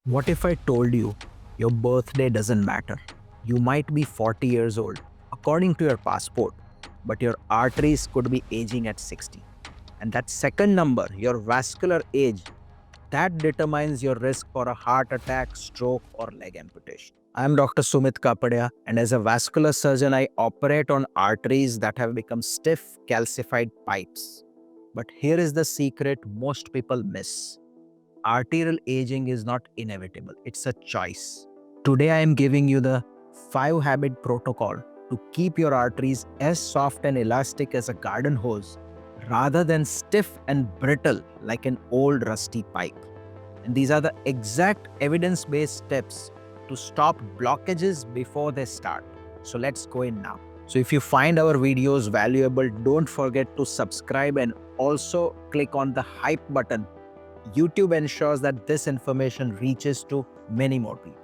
What if I told you your birthday doesn't matter? You might be 40 years old, according to your passport, but your arteries could be aging at 60. And that second number, your vascular age, that determines your risk for a heart attack, stroke, or leg amputation. I am Dr. Sumit Kapadia, and as a vascular surgeon, I operate on arteries that have become stiff, calcified pipes. But here is the secret most people miss: arterial aging is not inevitable, it's a choice. Today, I am giving you the 5 habit protocol to keep your arteries as soft and elastic as a garden hose rather than stiff and brittle like an old rusty pipe. And these are the exact evidence based steps to stop blockages before they start. So let's go in now. So if you find our videos valuable, don't forget to subscribe and also click on the hype button. YouTube ensures that this information reaches to many more people.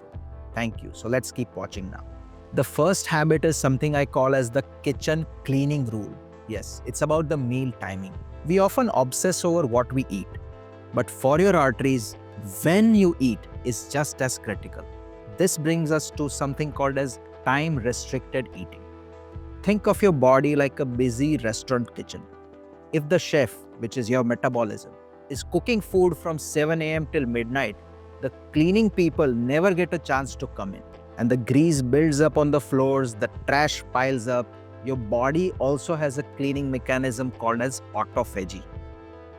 Thank you. So let's keep watching now. The first habit is something I call as the kitchen cleaning rule. Yes, it's about the meal timing. We often obsess over what we eat, but for your arteries, when you eat is just as critical. This brings us to something called as time-restricted eating. Think of your body like a busy restaurant kitchen. If the chef, which is your metabolism, is cooking food from 7 a.m. till midnight, the cleaning people never get a chance to come in. And the grease builds up on the floors, the trash piles up. Your body also has a cleaning mechanism called as autophagy.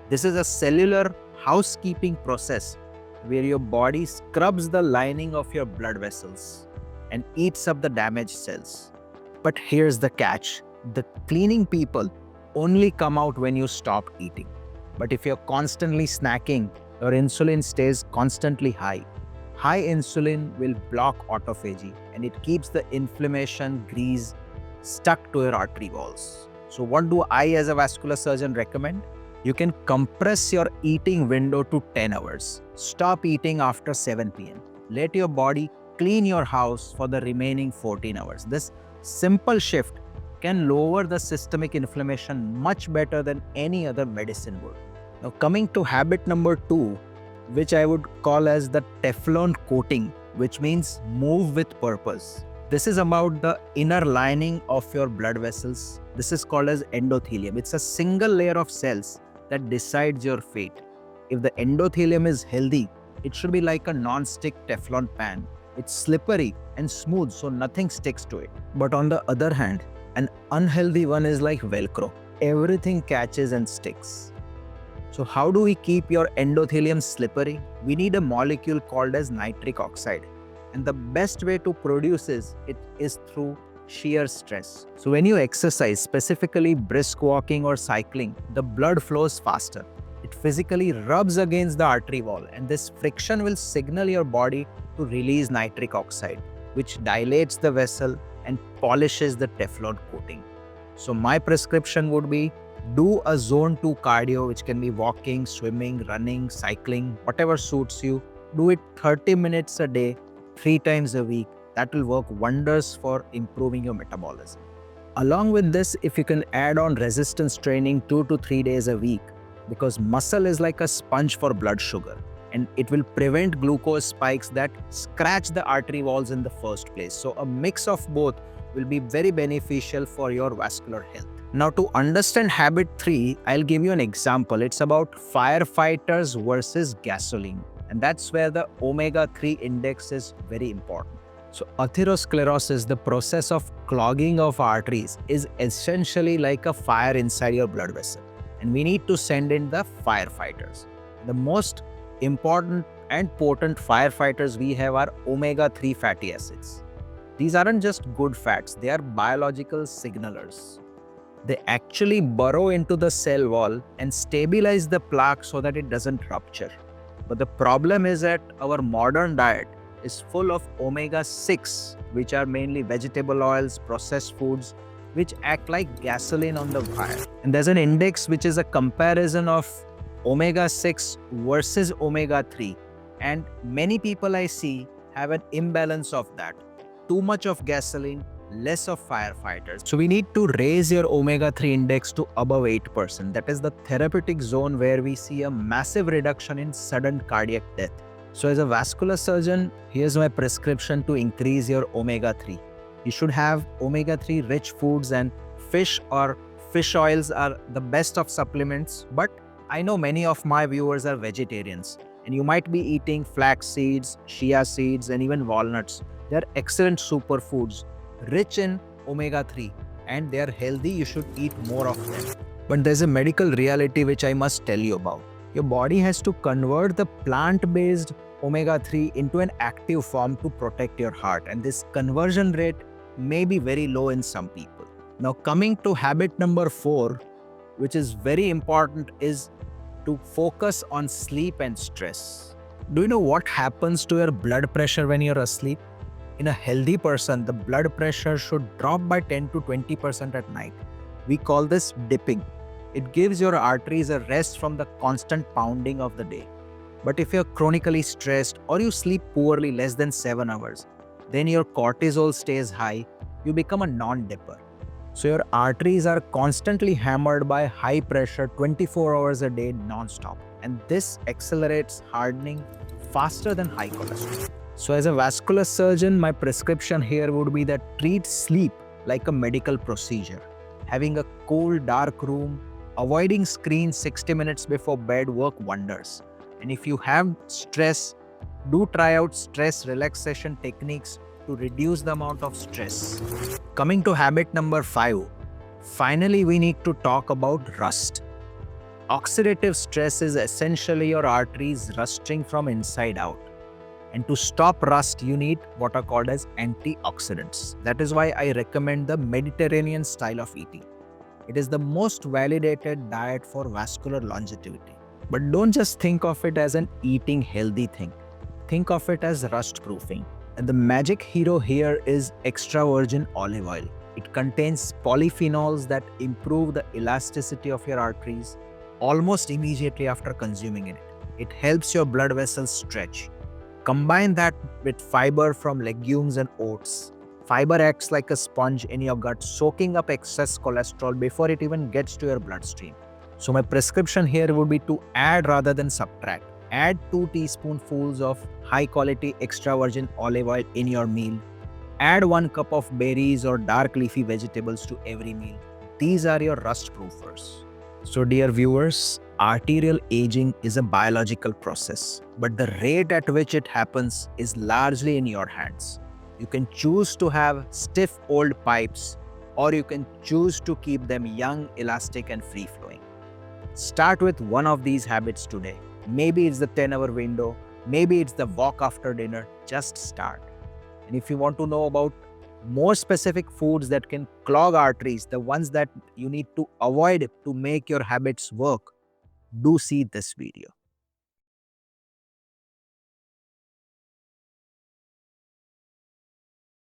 This is a cellular housekeeping process where your body scrubs the lining of your blood vessels and eats up the damaged cells. But here's the catch: the cleaning people only come out when you stop eating. But if you're constantly snacking, your insulin stays constantly high. High insulin will block autophagy and it keeps the inflammation, grease stuck to your artery walls. So what do I as a vascular surgeon recommend? You can compress your eating window to 10 hours. Stop eating after 7 p.m. Let your body clean your house for the remaining 14 hours. This simple shift can lower the systemic inflammation much better than any other medicine would. Now coming to habit number 2, which I would call as the Teflon coating, which means move with purpose. This is about the inner lining of your blood vessels. This is called as endothelium. It's a single layer of cells that decides your fate. If the endothelium is healthy, it should be like a non-stick Teflon pan. It's slippery and smooth, so nothing sticks to it. But on the other hand, an unhealthy one is like Velcro. Everything catches and sticks. So how do we keep your endothelium slippery? We need a molecule called as nitric oxide. And the best way to produce it is through shear stress. So when you exercise, specifically brisk walking or cycling, the blood flows faster. It physically rubs against the artery wall, and this friction will signal your body to release nitric oxide, which dilates the vessel and polishes the Teflon coating. So my prescription would be do a zone 2 cardio, which can be walking, swimming, running, cycling, whatever suits you. Do it 30 minutes a day, 3 times a week. That will work wonders for improving your metabolism. Along with this, if you can add on resistance training 2 to 3 days a week, because muscle is like a sponge for blood sugar, and it will prevent glucose spikes that scratch the artery walls in the first place. So a mix of both will be very beneficial for your vascular health. Now to understand habit 3, I'll give you an example. It's about firefighters versus gasoline. And that's where the omega-3 index is very important. So atherosclerosis, the process of clogging of arteries, is essentially like a fire inside your blood vessel. And we need to send in the firefighters. The most important and potent firefighters we have are omega-3 fatty acids. These aren't just good fats, they are biological signalers. They actually burrow into the cell wall and stabilize the plaque so that it doesn't rupture. But the problem is that our modern diet is full of omega-6, which are mainly vegetable oils, processed foods, which act like gasoline on the fire. And there's an index which is a comparison of omega-6 versus omega-3. And many people I see have an imbalance of that. Too much of gasoline, less of firefighters. So we need to raise your omega-3 index to above 8%. That is the therapeutic zone where we see a massive reduction in sudden cardiac death. So as a vascular surgeon, here's my prescription to increase your omega-3. You should have omega-3 rich foods, and fish or fish oils are the best of supplements. But I know many of my viewers are vegetarians, and you might be eating flax seeds, chia seeds, and even walnuts. They're excellent superfoods, rich in omega-3, and they're healthy. You should eat more of them. But there's a medical reality which I must tell you about. Your body has to convert the plant-based omega-3 into an active form to protect your heart, and this conversion rate may be very low in some people. Now coming to habit number 4, which is very important, is to focus on sleep and stress. Do you know what happens to your blood pressure when you're asleep? In a healthy person, the blood pressure should drop by 10 to 20% at night. We call this dipping. It gives your arteries a rest from the constant pounding of the day. But if you're chronically stressed or you sleep poorly less than 7 hours, then your cortisol stays high, you become a non-dipper. So your arteries are constantly hammered by high pressure 24 hours a day non-stop. And this accelerates hardening faster than high cholesterol. So as a vascular surgeon, my prescription here would be that treat sleep like a medical procedure. Having a cool, dark room, avoiding screens 60 minutes before bed work wonders. And if you have stress, do try out stress relaxation techniques to reduce the amount of stress. Coming to habit number 5, finally we need to talk about rust. Oxidative stress is essentially your arteries rusting from inside out. And to stop rust, you need what are called as antioxidants. That is why I recommend the Mediterranean style of eating. It is the most validated diet for vascular longevity. But don't just think of it as an eating healthy thing. Think of it as rust proofing. And the magic hero here is extra virgin olive oil. It contains polyphenols that improve the elasticity of your arteries almost immediately after consuming it. It helps your blood vessels stretch. Combine that with fiber from legumes and oats. Fiber acts like a sponge in your gut, soaking up excess cholesterol before it even gets to your bloodstream. So my prescription here would be to add rather than subtract. Add 2 teaspoonfuls of high quality extra virgin olive oil in your meal. Add 1 cup of berries or dark leafy vegetables to every meal. These are your rust proofers. So dear viewers, arterial aging is a biological process, but the rate at which it happens is largely in your hands. You can choose to have stiff old pipes, or you can choose to keep them young, elastic, and free-flowing. Start with one of these habits today. Maybe it's the 10-hour window, maybe it's the walk after dinner. Just start. And if you want to know about more specific foods that can clog arteries, the ones that you need to avoid to make your habits work, do see this video.